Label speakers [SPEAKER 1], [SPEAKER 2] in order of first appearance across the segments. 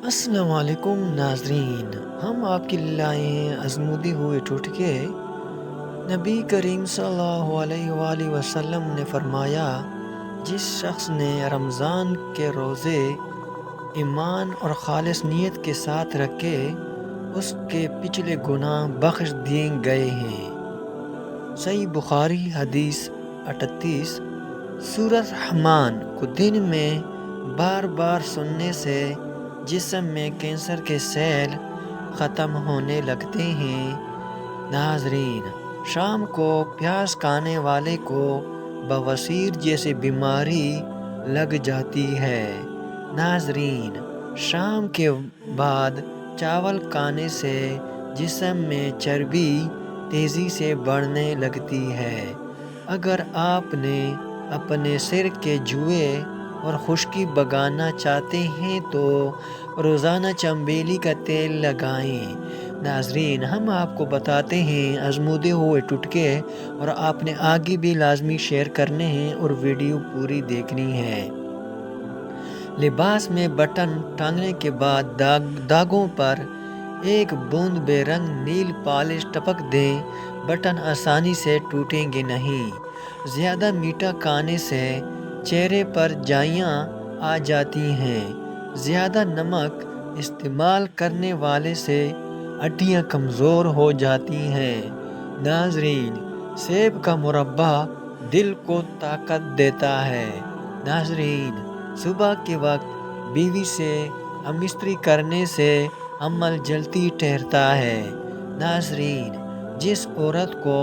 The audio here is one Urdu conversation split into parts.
[SPEAKER 1] السلام علیکم ناظرین، ہم آپ کے لیے لائے ہیں ازمودے ہوئے ٹوٹکے۔ نبی کریم صلی اللہ علیہ وآلہ وسلم نے فرمایا، جس شخص نے رمضان کے روزے ایمان اور خالص نیت کے ساتھ رکھے، اس کے پچھلے گناہ بخش دیے گئے ہیں۔ صحیح بخاری حدیث 38۔ سورۃ رحمان کو دن میں بار بار سننے سے جسم میں کینسر کے سیل ختم ہونے لگتے ہیں۔ ناظرین، شام کو پیاز کھانے والے کو بواسیر جیسی بیماری لگ جاتی ہے۔ ناظرین، شام کے بعد چاول کھانے سے جسم میں چربی تیزی سے بڑھنے لگتی ہے۔ اگر آپ نے اپنے سر کے جوئے اور خشکی بھگانا چاہتے ہیں تو روزانہ چنبیلی کا تیل لگائیں۔ ناظرین، ہم آپ کو بتاتے ہیں ازمودے ہوئے ٹوٹکے، اور آپ نے آگے بھی لازمی شیئر کرنے ہیں اور ویڈیو پوری دیکھنی ہے۔ لباس میں بٹن ٹانگنے کے بعد داغوں پر ایک بوند بے رنگ نیل پالش ٹپک دیں، بٹن آسانی سے ٹوٹیں گے نہیں۔ زیادہ میٹھا کھانے سے چہرے پر جائیاں آ جاتی ہیں۔ زیادہ نمک استعمال کرنے والے سے ہڈیاں کمزور ہو جاتی ہیں۔ ناظرین، سیب کا مربا دل کو طاقت دیتا ہے۔ ناظرین، صبح کے وقت بیوی سے ہم استری کرنے سے عمل جلدی ٹھہرتا ہے۔ ناظرین، جس عورت کو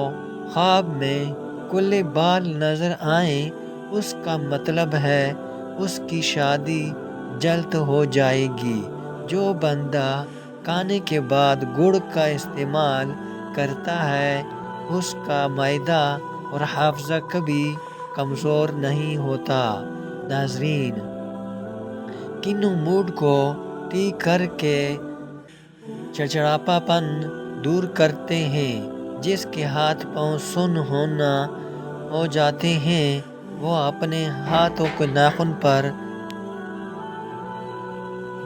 [SPEAKER 1] خواب میں کھلے بال نظر آئیں، اس کا مطلب ہے اس کی شادی جلد ہو جائے گی۔ جو بندہ کھانے کے بعد گڑ کا استعمال کرتا ہے، اس کا معدہ اور حافظہ کبھی کمزور نہیں ہوتا۔ ناظرین، کنوں موڈ کو ٹھیک کر کے چڑچڑاپا پن دور کرتے ہیں۔ جس کے ہاتھ پاؤں سن ہو جاتے ہیں، وہ اپنے ہاتھوں کے ناخن پر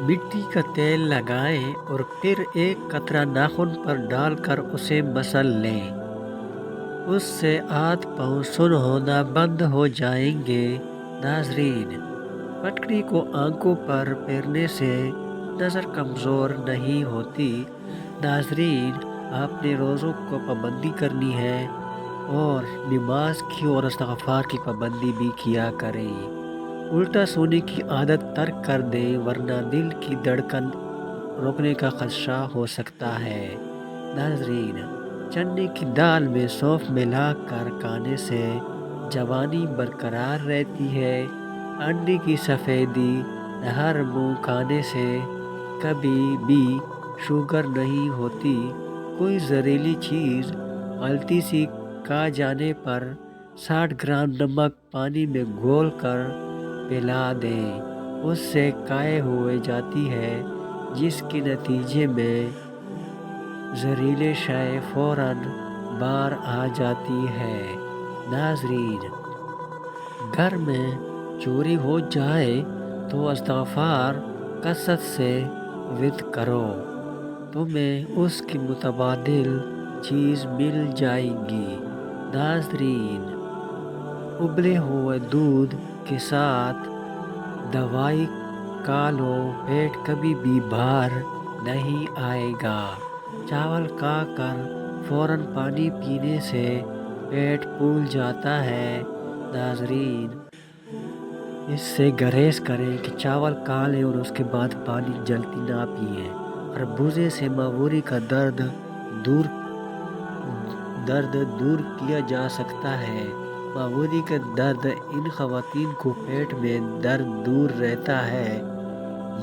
[SPEAKER 1] مٹی کا تیل لگائیں اور پھر ایک قطرہ ناخن پر ڈال کر اسے مسل لیں۔ اس سے ہاتھ پاؤں سن ہونا بند ہو جائیں گے۔ ناظرین، پٹکڑی کو آنکھوں پر پھیرنے سے نظر کمزور نہیں ہوتی۔ ناظرین، آپ نے روزوں کو پابندی کرنی ہے اور نماز کی اور استغفار کی پابندی بھی کیا کریں۔ الٹا سونے کی عادت ترک کر دیں، ورنہ دل کی دھڑکن روکنے کا خدشہ ہو سکتا ہے۔ ناظرین، چنے کی دال میں سونف ملا کر کھانے سے جوانی برقرار رہتی ہے۔ انڈے کی سفیدی ہر منہ کھانے سے کبھی بھی شوگر نہیں ہوتی۔ کوئی زہریلی چیز غلطی سے کھا جانے پر 60 گرام نمک پانی میں گھول کر پلا دیں، اس سے قائع ہو جاتی ہے، جس کے نتیجے میں زہریلی شے فوراً باہر آ جاتی ہے۔ ناظرین، گھر میں چوری ہو جائے تو استغفار کثرت سے ورد کرو، تمہیں اس کی متبادل چیز مل جائے گی۔ ناظرین، ابلے ہوئے دودھ کے ساتھ دوائی کھا لو، پیٹ کبھی بھی باہر نہیں آئے گا۔ چاول کھا کر فوراً پانی پینے سے پیٹ پھول جاتا ہے۔ ناظرین، اس سے گریز کریں کہ چاول کھا لیں اور اس کے بعد پانی جلدی نہ پئیں۔ خربوزے سے معوری کا درد دور کیا جا سکتا ہے۔ معوری کا درد ان خواتین کو پیٹ میں درد دور رہتا ہے،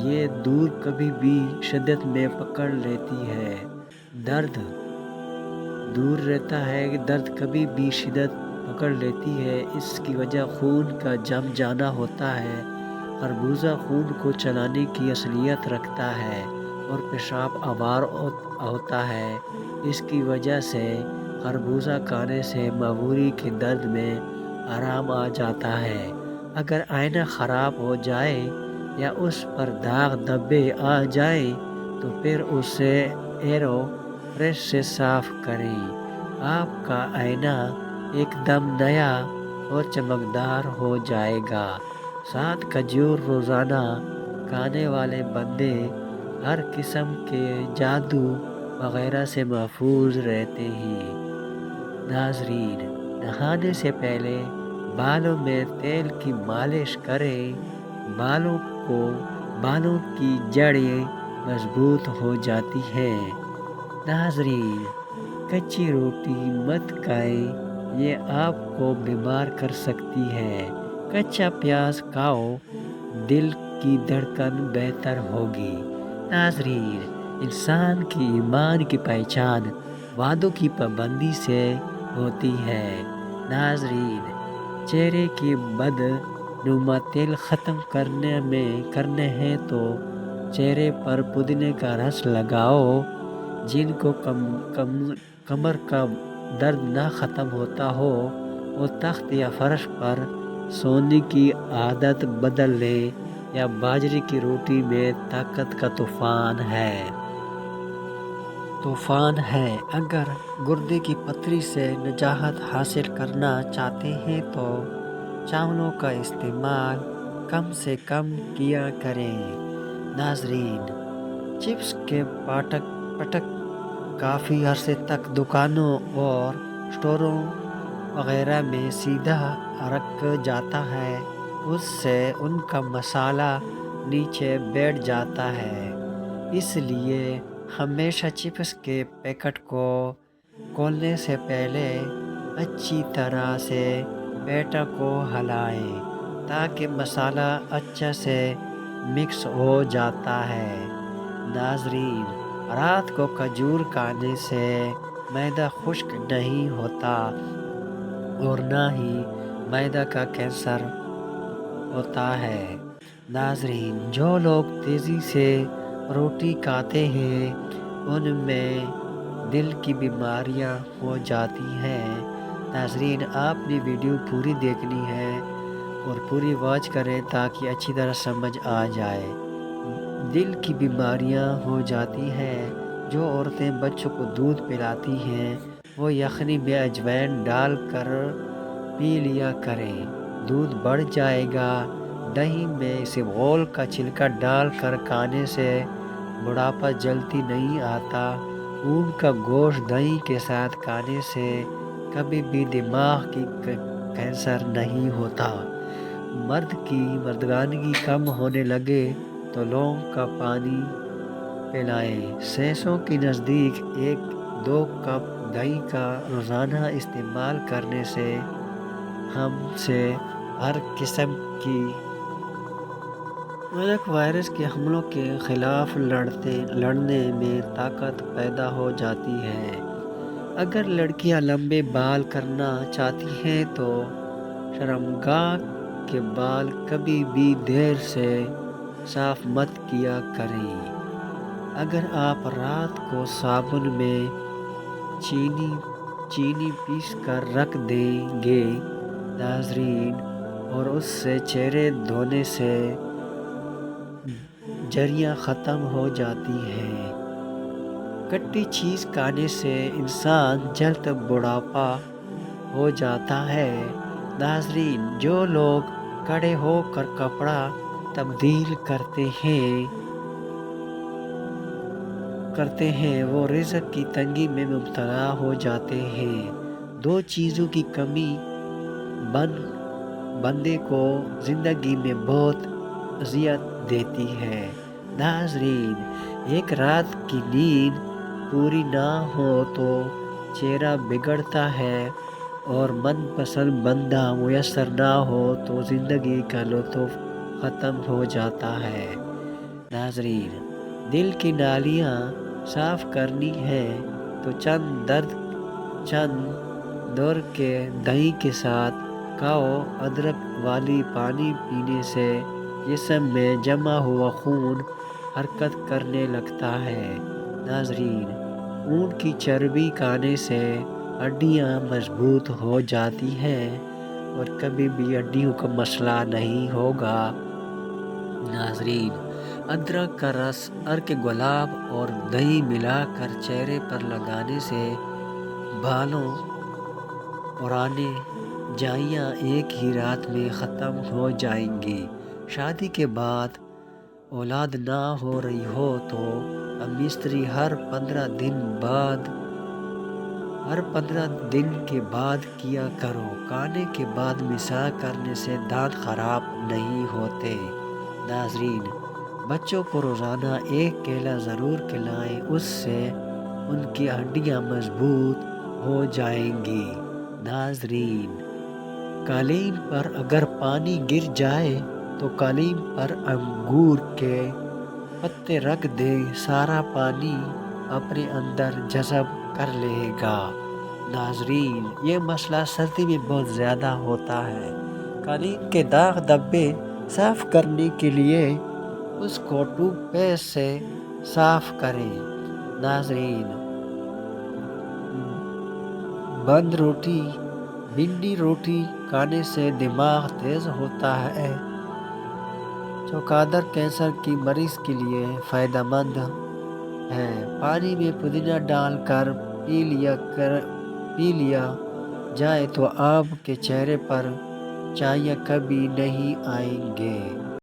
[SPEAKER 1] یہ دور کبھی بھی شدت میں پکڑ لیتی ہے۔ درد دور رہتا ہے، درد کبھی بھی شدت پکڑ لیتی ہے، اس کی وجہ خون کا جم جانا ہوتا ہے۔ خربوزہ خون کو چلانے کی اصلیت رکھتا ہے اور پیشاب آور ہوتا ہے، اس کی وجہ سے خربوزہ کھانے سے معوری کے درد میں آرام آ جاتا ہے۔ اگر آئینہ خراب ہو جائے
[SPEAKER 2] یا اس پر داغ دھبے آ جائیں تو پھر اسے ایرو فریش سے صاف کریں۔ آپ کا آئینہ ایک دم نیا اور چمکدار ہو جائے گا۔ 7 کھجور روزانہ کھانے والے بندے ہر قسم کے جادو وغیرہ سے محفوظ رہتے ہیں۔ ناظرین، نہانے سے پہلے بالوں میں تیل کی مالش کریں۔ بالوں کی جڑیں مضبوط ہو جاتی ہیں۔ ناظرین، کچی روٹی مت کھائیں، یہ آپ کو بیمار کر سکتی ہے۔ کچا پیاز کھاؤ، دل کی دھڑکن بہتر ہوگی۔ ناظرین، انسان کی ایمان کی پہچان وعدوں کی پابندی سے ہوتی ہے۔ ناظرین، چہرے کی بد نما تیل ختم کرنے ہیں تو چہرے پر پودینے کا رس لگاؤ۔ جن کو کمر کا درد نہ ختم ہوتا ہو وہ تخت یا فرش پر سونے کی عادت بدل لیں، یا باجرے کی روٹی میں طاقت کا طوفان ہے۔ اگر گردے کی پتھری سے نجات حاصل کرنا چاہتے ہیں تو چاولوں کا استعمال کم سے کم کیا کریں۔ ناظرین، چپس کے پاکٹ کافی عرصے تک دکانوں اور اسٹوروں وغیرہ میں سیدھا رکھ جاتا ہے، اس سے ان کا مسالہ نیچے بیٹھ جاتا ہے۔ اس لیے ہمیشہ چپس کے پیکٹ کو کھولنے سے پہلے اچھی طرح سے پیٹا کو ہلائیں تاکہ مسالہ اچھا سے مکس ہو جاتا ہے۔ ناظرین، رات کو کھجور کھانے سے معدہ خشک نہیں ہوتا اور نہ ہی معدہ کا کینسر ہوتا ہے۔ ناظرین، جو لوگ تیزی سے روٹی کھاتے ہیں ان میں دل کی بیماریاں ہو جاتی ہیں۔ ناظرین، آپ نے ویڈیو پوری دیکھنی ہے اور پوری واچ کریں تاکہ اچھی طرح سمجھ آ جائے۔ دل کی بیماریاں ہو جاتی ہیں۔ جو عورتیں بچوں کو دودھ پلاتی ہیں وہ یخنی میں اجوائن ڈال کر پی لیا کریں، دودھ بڑھ جائے گا۔ دہی میں اسبغول کا چھلکا ڈال کر کھانے سے بڑھاپا جلدی نہیں آتا۔ اونٹ کا گوشت دہی کے ساتھ کھانے سے کبھی بھی دماغ کی کینسر نہیں ہوتا۔ مرد کی مردانگی کم ہونے لگے تو لونگ کا پانی پلائیں۔ سینسوں کے نزدیک 1-2 کپ دہی کا روزانہ استعمال کرنے سے ہم سے ہر قسم کی وائرس کے حملوں کے خلاف لڑنے میں طاقت پیدا ہو جاتی ہے۔ اگر لڑکیاں لمبے بال کرنا چاہتی ہیں تو شرمگاہ کے بال کبھی بھی دیر سے صاف مت کیا کریں۔ اگر آپ رات کو صابن میں چینی پیس کر رکھ دیں گے ناظرین، اور اس سے چہرے دھونے سے جھریاں ختم ہو جاتی ہیں۔ کھٹی چیز کھانے سے انسان جلد بڑھاپا ہو جاتا ہے۔ ناظرین، جو لوگ کھڑے ہو کر کپڑا تبدیل کرتے ہیں وہ رزق کی تنگی میں مبتلا ہو جاتے ہیں۔ 2 چیزوں کی کمی بندے کو زندگی میں بہت اذیت دیتی ہے۔ ناظرین، ایک رات کی نیند پوری نہ ہو تو چہرہ بگڑتا ہے اور من پسند بندہ میسر نہ ہو تو زندگی کا لطف ختم ہو جاتا ہے۔ ناظرین، دل کی نالیاں صاف کرنی ہے تو چند دور کے دہی کے ساتھ کھاؤ۔ ادرک والی پانی پینے سے جسم میں جمع ہوا خون حرکت کرنے لگتا ہے۔ ناظرین، اونٹ کی چربی کھانے سے ہڈیاں مضبوط ہو جاتی ہیں اور کبھی بھی ہڈیوں کا مسئلہ نہیں ہوگا۔ ناظرین، ادرک کا رس، ارک گلاب اور دہی ملا کر چہرے پر لگانے سے بالوں پرانے جائیاں ایک ہی رات میں ختم ہو جائیں گی۔ شادی کے بعد اولاد نہ ہو رہی ہو تو مستری ہر 15 دن کے بعد کیا کرو۔ کھانے کے بعد مسواک کرنے سے دانت خراب نہیں ہوتے۔ ناظرین، بچوں کو روزانہ ایک کیلا ضرور کھلائیں، اس سے ان کی ہڈیاں مضبوط ہو جائیں گی۔ ناظرین، قالین پر اگر پانی گر جائے تو قالین پر انگور کے پتے رکھ دیں، سارا پانی اپنے اندر جذب کر لے گا۔ ناظرین، یہ مسئلہ سردی میں بہت زیادہ ہوتا ہے۔ قالین کے داغ دھبے صاف کرنے کے لیے اس کو ٹوتھ پیسٹ سے صاف کریں۔ ناظرین، بھنڈی روٹی کھانے سے دماغ تیز ہوتا ہے، چوکادر کینسر کی مریض کے لیے فائدہ مند ہے۔ پانی میں پودینہ ڈال کر پی لیا جائے تو آپ کے چہرے پر چائیاں کبھی نہیں آئیں گے۔